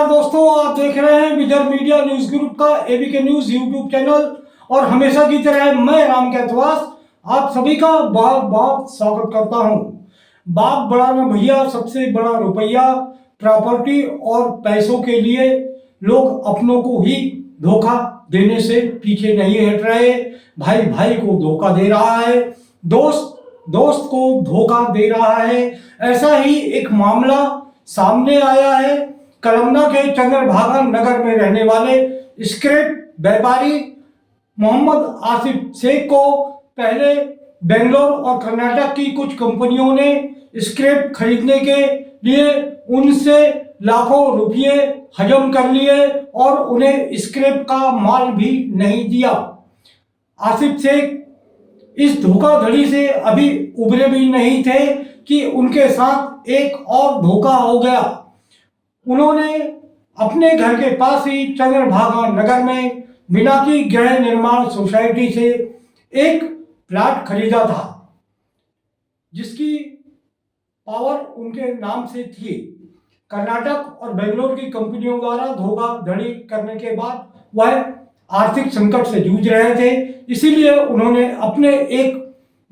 नमस्कार दोस्तों, आप देख रहे हैं विदर्भ मीडिया न्यूज ग्रुप का एबीके न्यूज यूट्यूब चैनल और हमेशा की तरह मैं राम कैथवास आप सभी का बहुत बहुत स्वागत करता हूं। बाप बड़ा न भैया, सबसे बड़ा रुपया, प्रॉपर्टी और पैसों के लिए लोग अपनों को ही धोखा देने से पीछे नहीं हट रहे। भाई भाई को धोखा दे रहा है, दोस्त दोस्त को धोखा दे रहा है। ऐसा ही एक मामला सामने आया है। कलमना के चंद्रभागा नगर में रहने वाले स्क्रैप व्यापारी मोहम्मद आसिफ शेख को पहले बेंगलोर और कर्नाटक की कुछ कंपनियों ने स्क्रैप खरीदने के लिए उनसे लाखों रुपये हजम कर लिए और उन्हें स्क्रैप का माल भी नहीं दिया। आसिफ शेख इस धोखाधड़ी से अभी उबरे भी नहीं थे कि उनके साथ एक और धोखा हो गया। उन्होंने अपने घर के पास ही चंद्रभागा नगर में मीनाक्षी गृह निर्माण सोसाइटी से एक प्लाट खरीदा था, जिसकी पावर उनके नाम से थी। कर्नाटक और बेंगलोर की कंपनियों द्वारा धोखाधड़ी करने के बाद वह आर्थिक संकट से जूझ रहे थे, इसीलिए उन्होंने अपने एक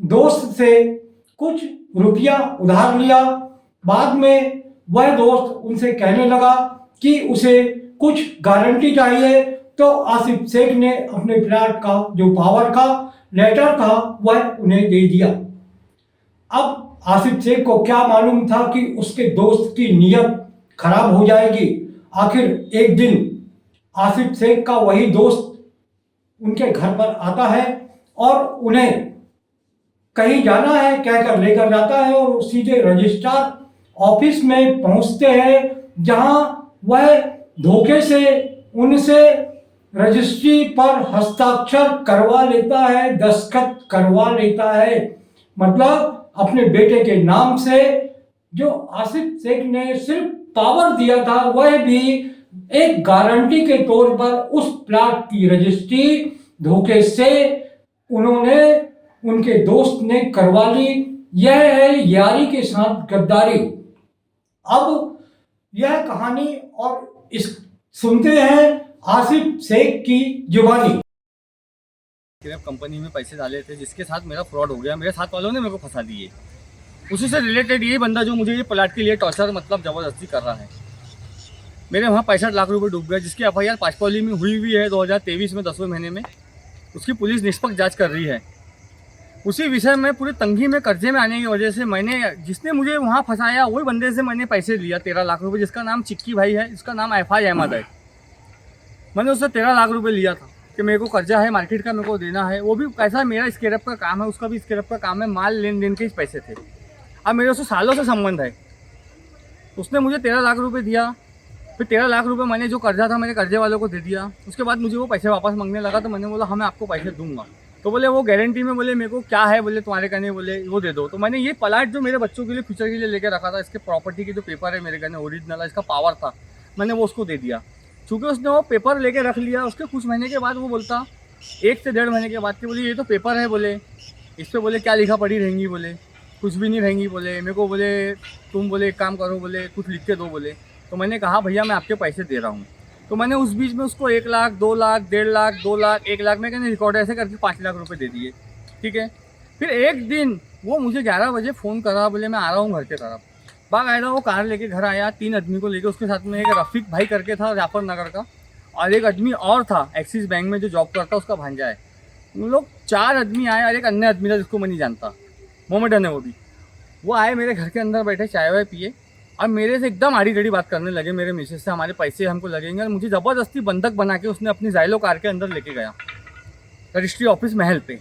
दोस्त से कुछ रुपया उधार लिया। बाद में वह दोस्त उनसे कहने लगा कि उसे कुछ गारंटी चाहिए, तो आसिफ शेख ने अपने प्लाट का जो पावर का लेटर था वह उन्हें दे दिया। अब आसिफ शेख को क्या मालूम था कि उसके दोस्त की नीयत खराब हो जाएगी। आखिर एक दिन आसिफ शेख का वही दोस्त उनके घर पर आता है और उन्हें कहीं जाना है कहकर लेकर जाता है और सीधे रजिस्ट्रार ऑफिस में पहुंचते हैं, जहां वह धोखे से उनसे रजिस्ट्री पर हस्ताक्षर करवा लेता है, दस्तखत करवा लेता है। मतलब अपने बेटे के नाम से जो आसिफ शेख ने सिर्फ पावर दिया था, वह भी एक गारंटी के तौर पर उस प्लाट की रजिस्ट्री धोखे से उन्होंने उनके दोस्त ने करवा ली। यह है यारी के साथ गद्दारी। अब यह कहानी और इस सुनते हैं आसिफ शेख की जुबानी। स्क्रैप कंपनी में पैसे डाले थे, जिसके साथ मेरा फ्रॉड हो गया। मेरे साथ वालों ने मेरे को फंसा दिए। उसी से रिलेटेड यही बंदा जो मुझे ये प्लाट के लिए टॉर्चर मतलब ज़बरदस्ती कर रहा है। मेरे वहाँ 65 लाख रुपए डूब गए, जिसकी FIR पाचपौली में हुई है 2023 में 10वें महीने में। उसकी पुलिस निष्पक्ष जांच कर रही है। उसी विषय में पूरी तंगी में कर्जे में आने की वजह से मैंने जिसने मुझे वहाँ फंसाया वही बंदे से मैंने पैसे लिया 13 लाख रुपए, जिसका नाम चिक्की भाई है, जिसका नाम FI अहमद है। मैंने उससे 13 लाख रुपए लिया था कि मेरे को कर्जा है मार्केट का, मेरे को देना है। वो भी पैसा मेरा स्क्रैप का काम है, उसका भी स्क्रैप का काम है, माल लेन देन के ही पैसे थे। अब मेरे उससे सालों से संबंध है। उसने मुझे 13 लाख रुपये दिया, फिर 13 लाख रुपये मैंने जो कर्जा था मेरे कर्जे वालों को दे दिया। उसके बाद मुझे वो पैसे वापस मांगने लगा, तो मैंने बोला हाँ मैं आपको पैसे दूंगा। तो बोले वो गारंटी में, बोले मेरे को क्या है, बोले तुम्हारे कहने, बोले वो दे दो। तो मैंने ये प्लाट जो मेरे बच्चों के लिए फ्यूचर के लिए लेके रखा था, इसके प्रॉपर्टी के जो पेपर है मेरे कहने ओरिजिनल है, इसका पावर था, मैंने वो उसको दे दिया। चूँकि उसने वो पेपर लेके रख लिया, उसके कुछ महीने के बाद वो बोलता 1 से 1.5 महीने के बाद कि बोले ये तो पेपर है, बोले इस पर बोले क्या लिखा पड़ी रहेंगी, बोले कुछ भी नहीं रहेंगी, बोले मेरे को बोले तुम बोले एक काम करो, बोले कुछ लिख के दो, बोले। तो मैंने कहा भैया मैं आपके पैसे दे रहा हूँ। तो मैंने उस बीच में उसको 1 लाख, 2 लाख, 1.5 लाख, 2 लाख, 1 लाख में कहने रिकॉर्ड ऐसे करके 5 लाख रुपए दे दिए। ठीक है। फिर एक दिन वो मुझे 11 बजे फ़ोन करा, बोले मैं आ रहा हूँ घर के तरफ। बाग आया, वो कार लेके घर आया, 3 आदमी को लेके। उसके साथ में एक रफ़ीक भाई करके था जाफर नगर का, और एक आदमी और था एक्सिस बैंक में जो जॉब करता, उसका भांजा है। उन लोग 4 आदमी आए और एक अन्य आदमी था जिसको मैं नहीं जानता, मोमेडन है वो भी। वो आए मेरे घर के अंदर बैठे, चाय वाय पिए और मेरे से एकदम आड़ी टेढ़ी बात करने लगे मेरे मिसेज से, हमारे पैसे हमको लगेंगे। और मुझे ज़बरदस्ती बंधक बना के उसने अपनी जाइलो कार के अंदर लेके गया रजिस्ट्री ऑफिस महल पे,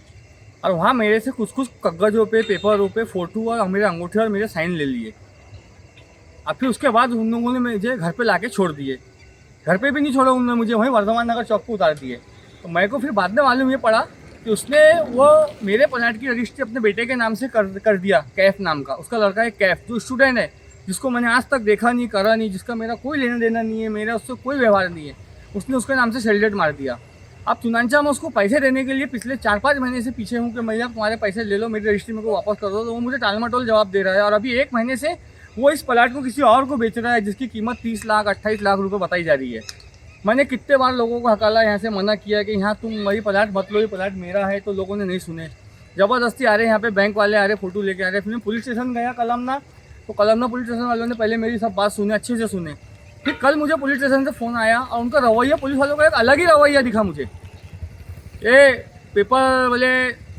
और वहाँ मेरे से कुछ कुछ कागजों पे, पेपरों पे फ़ोटो और मेरे अंगूठे और मेरे साइन ले लिए। और फिर उसके बाद उन लोगों ने मुझे घर पे लाके छोड़ दिए। घर पे भी नहीं छोड़ा उन्होंने, मुझे वहीं वर्धमान नगर चौक पर उतार दिए। तो मेरे को फिर बाद में मालूम ये पड़ा कि उसने वो मेरे प्लाट की रजिस्ट्री अपने बेटे के नाम से कर दिया, कैफ नाम का। उसका लड़का है कैफ, जो स्टूडेंट है, जिसको मैंने आज तक देखा नहीं, करा नहीं, जिसका मेरा कोई लेना देना नहीं है, मेरा उससे कोई व्यवहार नहीं है। उसने उसके नाम से सेल डेट मार दिया। अब चुनांचा में उसको पैसे देने के लिए पिछले 4-5 महीने से पीछे हूँ कि भैया तुम्हारे पैसे ले लो, मेरी रजिस्ट्री मेरे को वापस कर दो। तो वो मुझे टालमटोल जवाब दे रहा है। और अभी 1 महीने से वो इस प्लाट को किसी और को बेच रहा है जिसकी कीमत 30 लाख 28 लाख रुपए बताई जा रही है। मैंने कितने बार लोगों को हकाला, यहाँ से मना किया कि यहाँ तुम मेरी प्लाट मत लो, ये प्लाट मेरा है, तो लोगों ने नहीं सुने। ज़बरदस्ती आ रहे यहाँ पे, बैंक वाले आ रहे, फोटो लेके आ रहे। फिर मैं पुलिस स्टेशन गया कलमना, तो कलमना पुलिस स्टेशन वालों ने पहले मेरी सब बात सुने, अच्छे से सुने। फिर कल मुझे पुलिस स्टेशन से फ़ोन आया और उनका रवैया, पुलिस वालों का एक अलग ही रवैया दिखा मुझे। ये पेपर वाले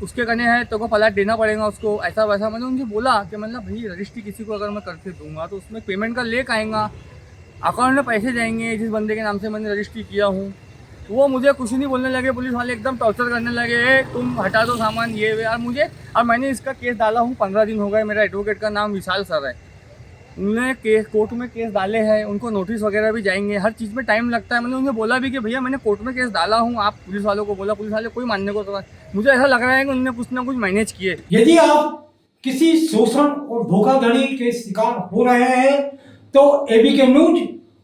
उसके कहने हैं तो को प्लाट देना पड़ेगा उसको, ऐसा वैसा। मैंने उनसे बोला कि मतलब भाई रजिस्ट्री किसी को अगर मैं करके दूंगा तो उसमें पेमेंट का लेक आएगा, अकाउंट में पैसे जाएंगे जिस बंदे के नाम से मैंने रजिस्ट्री किया हूँ। तो वो मुझे कुछ नहीं बोलने लगे, पुलिस वाले एकदम टॉर्चर करने लगे, तुम हटा दो सामान ये वे। और मुझे, और मैंने इसका केस डाला हूँ, 15 दिन हो गए। मेरा एडवोकेट का नाम विशाल सर है, उन्होंने केस कोर्ट में केस डाले हैं, उनको नोटिस वगैरह भी जाएंगे, हर चीज़ में टाइम लगता है। मैंने उन्हें बोला भी कि भैया मैंने कोर्ट में केस डाला हूँ, आप पुलिस वालों को बोला, पुलिस वाले कोई मानने को तो। मुझे ऐसा लग रहा है कि उन्होंने कुछ ना कुछ मैनेज किए। यदि आप किसी शोषण और धोखाधड़ी के शिकार हो रहे हैं तो एबीके न्यूज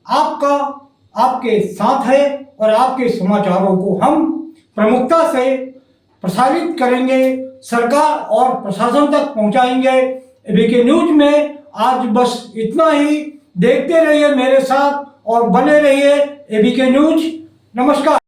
आपके साथ है और आपके समाचारों को हम प्रमुखता से प्रसारित करेंगे, सरकार और प्रशासन तक पहुंचाएंगे। एबीके न्यूज में आज बस इतना ही। देखते रहिए मेरे साथ और बने रहिए एबीके न्यूज। नमस्कार।